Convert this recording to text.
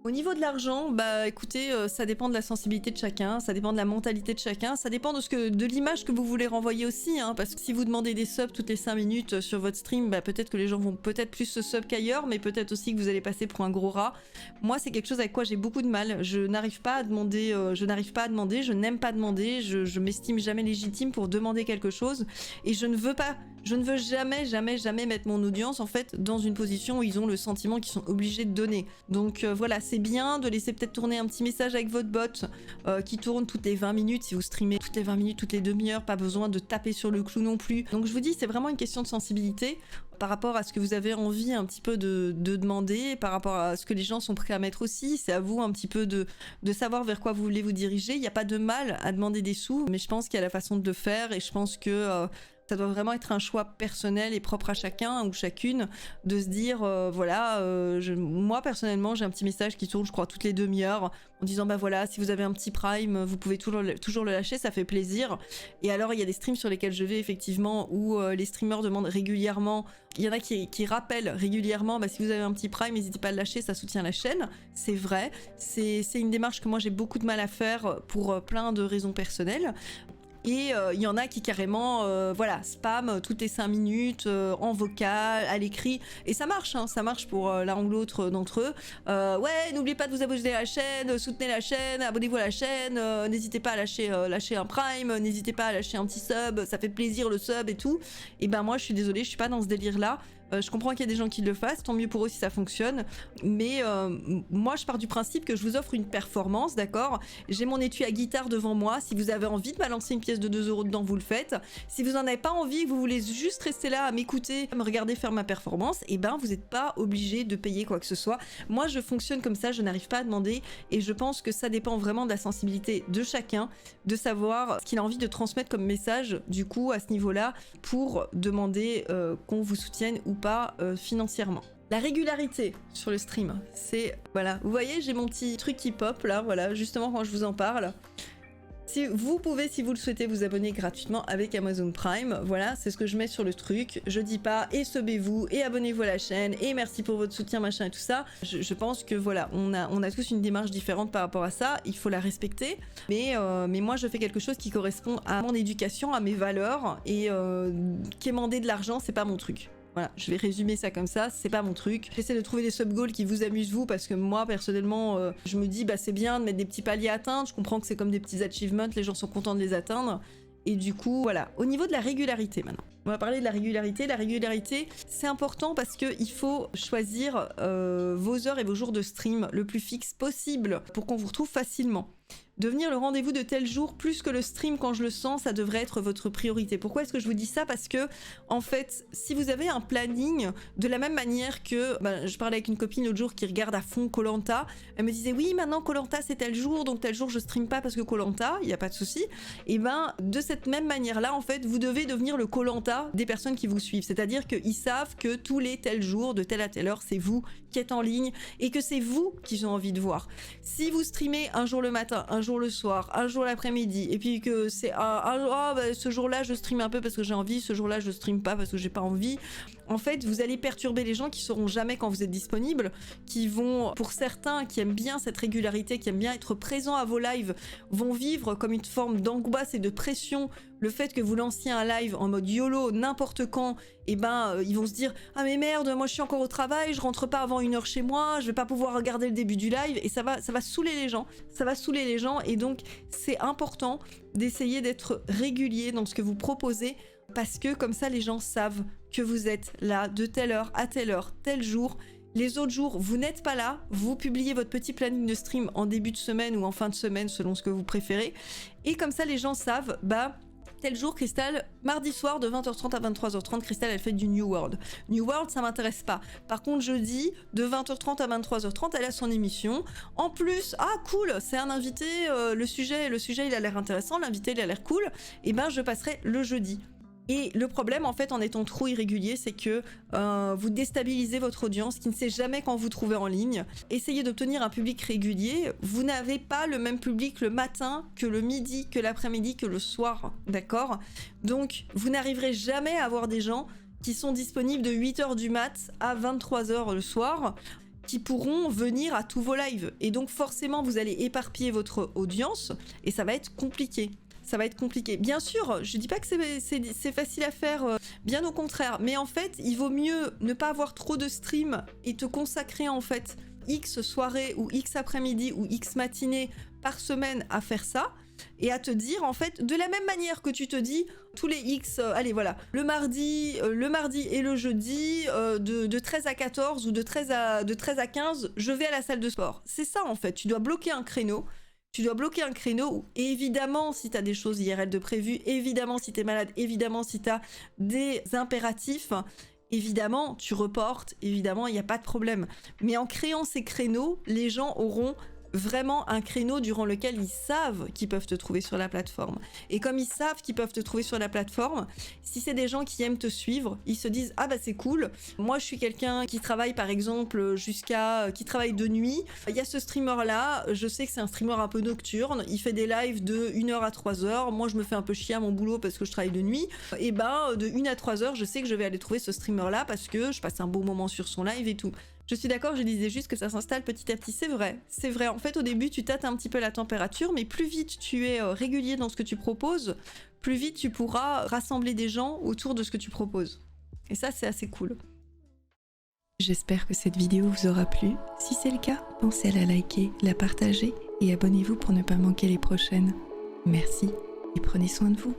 Au niveau de l'argent, bah écoutez, ça dépend de la sensibilité de chacun, ça dépend de la mentalité de chacun, ça dépend de l'image que vous voulez renvoyer aussi, hein, parce que si vous demandez des subs toutes les 5 minutes sur votre stream, bah peut-être que les gens vont peut-être plus se sub qu'ailleurs, mais peut-être aussi que vous allez passer pour un gros rat. Moi, c'est quelque chose avec quoi j'ai beaucoup de mal. Je n'arrive pas à demander, je n'aime pas demander, je m'estime jamais légitime pour demander quelque chose, et je ne veux jamais mettre mon audience en fait dans une position où ils ont le sentiment qu'ils sont obligés de donner. Donc voilà, c'est bien de laisser peut-être tourner un petit message avec votre bot qui tourne toutes les 20 minutes. Si vous streamez toutes les 20 minutes, toutes les demi-heures, pas besoin de taper sur le clou non plus. Donc je vous dis, c'est vraiment une question de sensibilité par rapport à ce que vous avez envie un petit peu de demander, par rapport à ce que les gens sont prêts à mettre aussi. C'est à vous un petit peu de savoir vers quoi vous voulez vous diriger. Il n'y a pas de mal à demander des sous, mais je pense qu'il y a la façon de le faire, et je pense que ça doit vraiment être un choix personnel et propre à chacun ou chacune de se dire voilà, moi personnellement j'ai un petit message qui tourne je crois toutes les demi-heures en disant bah voilà, si vous avez un petit prime vous pouvez toujours le lâcher, ça fait plaisir. Et alors il y a des streams sur lesquels je vais effectivement où les streamers demandent régulièrement, il y en a qui rappellent régulièrement bah si vous avez un petit prime n'hésitez pas à le lâcher, ça soutient la chaîne. C'est vrai, c'est une démarche que moi j'ai beaucoup de mal à faire pour plein de raisons personnelles. Et il y en a qui carrément voilà, spam toutes les 5 minutes en vocal, à l'écrit, et ça marche, hein, ça marche pour l'un ou l'autre d'entre eux. Ouais, n'oubliez pas de vous abonner à la chaîne, soutenez la chaîne, abonnez-vous à la chaîne, n'hésitez pas à lâcher un prime, n'hésitez pas à lâcher un petit sub, ça fait plaisir le sub et tout. Et ben moi je suis désolée, je suis pas dans ce délire là. Je comprends qu'il y a des gens qui le fassent, tant mieux pour eux si ça fonctionne, mais moi je pars du principe que je vous offre une performance, d'accord? J'ai mon étui à guitare devant moi, si vous avez envie de balancer une pièce de 2 € dedans, vous le faites. Si vous en avez pas envie, vous voulez juste rester là à m'écouter, à me regarder faire ma performance, et ben vous n'êtes pas obligé de payer quoi que ce soit. Moi je fonctionne comme ça, je n'arrive pas à demander, et je pense que ça dépend vraiment de la sensibilité de chacun, de savoir ce qu'il a envie de transmettre comme message, du coup à ce niveau-là, pour demander qu'on vous soutienne ou pas financièrement. La régularité sur le stream, c'est... Voilà, vous voyez, j'ai mon petit truc qui pop là, voilà, justement quand je vous en parle. Si vous pouvez, si vous le souhaitez, vous abonner gratuitement avec Amazon Prime. Voilà, c'est ce que je mets sur le truc. Je dis pas et subez-vous et abonnez-vous à la chaîne et merci pour votre soutien machin et tout ça. Je pense que voilà, on a tous une démarche différente par rapport à ça. Il faut la respecter. Mais moi, je fais quelque chose qui correspond à mon éducation, à mes valeurs, et quémander de l'argent, c'est pas mon truc. Voilà, je vais résumer ça comme ça, c'est pas mon truc. J'essaie de trouver des sub-goals qui vous amusent vous, parce que moi, personnellement, je me dis, bah c'est bien de mettre des petits paliers à atteindre, je comprends que c'est comme des petits achievements, les gens sont contents de les atteindre, et du coup, voilà. Au niveau de la régularité maintenant, on va parler de la régularité. La régularité, c'est important parce qu'il faut choisir vos heures et vos jours de stream le plus fixe possible pour qu'on vous retrouve facilement. Devenir le rendez-vous de tel jour plus que le stream quand je le sens, ça devrait être votre priorité. Pourquoi est-ce que je vous dis ça? Parce que, en fait, si vous avez un planning, de la même manière que... Bah, je parlais avec une copine l'autre jour qui regarde à fond Koh-Lanta, elle me disait, oui, maintenant Koh-Lanta c'est tel jour, donc tel jour je stream pas parce que Koh-Lanta, il n'y a pas de souci. Et ben, de cette même manière-là, en fait, vous devez devenir le Koh-Lanta des personnes qui vous suivent. C'est-à-dire qu'ils savent que tous les tels jours, de telle à telle heure, c'est vous qui êtes en ligne et que c'est vous qu'ils ont envie de voir. Si vous streamez un jour le matin, un jour le soir, un jour l'après-midi, et puis que c'est bah, ce jour-là je stream un peu parce que j'ai envie, ce jour-là je stream pas parce que j'ai pas envie, en fait vous allez perturber les gens qui sauront jamais quand vous êtes disponible, qui vont, pour certains qui aiment bien cette régularité, qui aiment bien être présents à vos lives, vont vivre comme une forme d'angoisse et de pression le fait que vous lanciez un live en mode YOLO n'importe quand. Et ben ils vont se dire, ah mais merde, moi je suis encore au travail, je rentre pas avant 1 heure chez moi, je vais pas pouvoir regarder le début du live, et ça va saouler les gens, et donc c'est important d'essayer d'être régulier dans ce que vous proposez, parce que comme ça les gens savent que vous êtes là de telle heure à telle heure, tel jour. Les autres jours, vous n'êtes pas là, vous publiez votre petit planning de stream en début de semaine ou en fin de semaine selon ce que vous préférez, et comme ça les gens savent, bah tel jour, Crystal, mardi soir de 20h30 à 23h30, Crystal elle fait du New World. New World, ça m'intéresse pas. Par contre, jeudi, de 20h30 à 23h30, elle a son émission. En plus, ah cool, c'est un invité, le sujet il a l'air intéressant, l'invité il a l'air cool, et ben je passerai le jeudi. Et le problème, en fait, en étant trop irrégulier, c'est que vous déstabilisez votre audience qui ne sait jamais quand vous trouvez en ligne. Essayez d'obtenir un public régulier. Vous n'avez pas le même public le matin que le midi, que l'après-midi, que le soir, d'accord? Donc, vous n'arriverez jamais à avoir des gens qui sont disponibles de 8h du mat à 23h le soir. qui pourront venir à tous vos lives. Et donc forcément, vous allez éparpiller votre audience et ça va être compliqué. Ça va être compliqué. Bien sûr, je dis pas que c'est facile à faire, bien au contraire. Mais en fait, il vaut mieux ne pas avoir trop de streams et te consacrer en fait X soirées ou X après-midi ou X matinée par semaine à faire ça. Et à te dire, en fait, de la même manière que tu te dis, tous les X, allez voilà, le mardi et le jeudi, de 13 à 14 ou de 13 à 15, je vais à la salle de sport. C'est ça, en fait, tu dois bloquer un créneau. Tu dois bloquer un créneau, et évidemment, si tu as des choses IRL de prévues, évidemment, si tu es malade, évidemment, si tu as des impératifs, évidemment, tu reportes, évidemment, il n'y a pas de problème. Mais en créant ces créneaux, les gens auront vraiment un créneau durant lequel ils savent qu'ils peuvent te trouver sur la plateforme. Et comme ils savent qu'ils peuvent te trouver sur la plateforme, si c'est des gens qui aiment te suivre, ils se disent « Ah bah c'est cool, moi je suis quelqu'un qui travaille par exemple qui travaille de nuit, il y a ce streamer là, je sais que c'est un streamer un peu nocturne, il fait des lives de 1h à 3h, moi je me fais un peu chier à mon boulot parce que je travaille de nuit, et ben de 1 à 3h je sais que je vais aller trouver ce streamer là parce que je passe un beau moment sur son live et tout. » Je suis d'accord, je disais juste que ça s'installe petit à petit, c'est vrai. C'est vrai, en fait au début tu tâtes un petit peu la température, mais plus vite tu es régulier dans ce que tu proposes, plus vite tu pourras rassembler des gens autour de ce que tu proposes. Et ça c'est assez cool. J'espère que cette vidéo vous aura plu. Si c'est le cas, pensez à la liker, la partager et abonnez-vous pour ne pas manquer les prochaines. Merci et prenez soin de vous.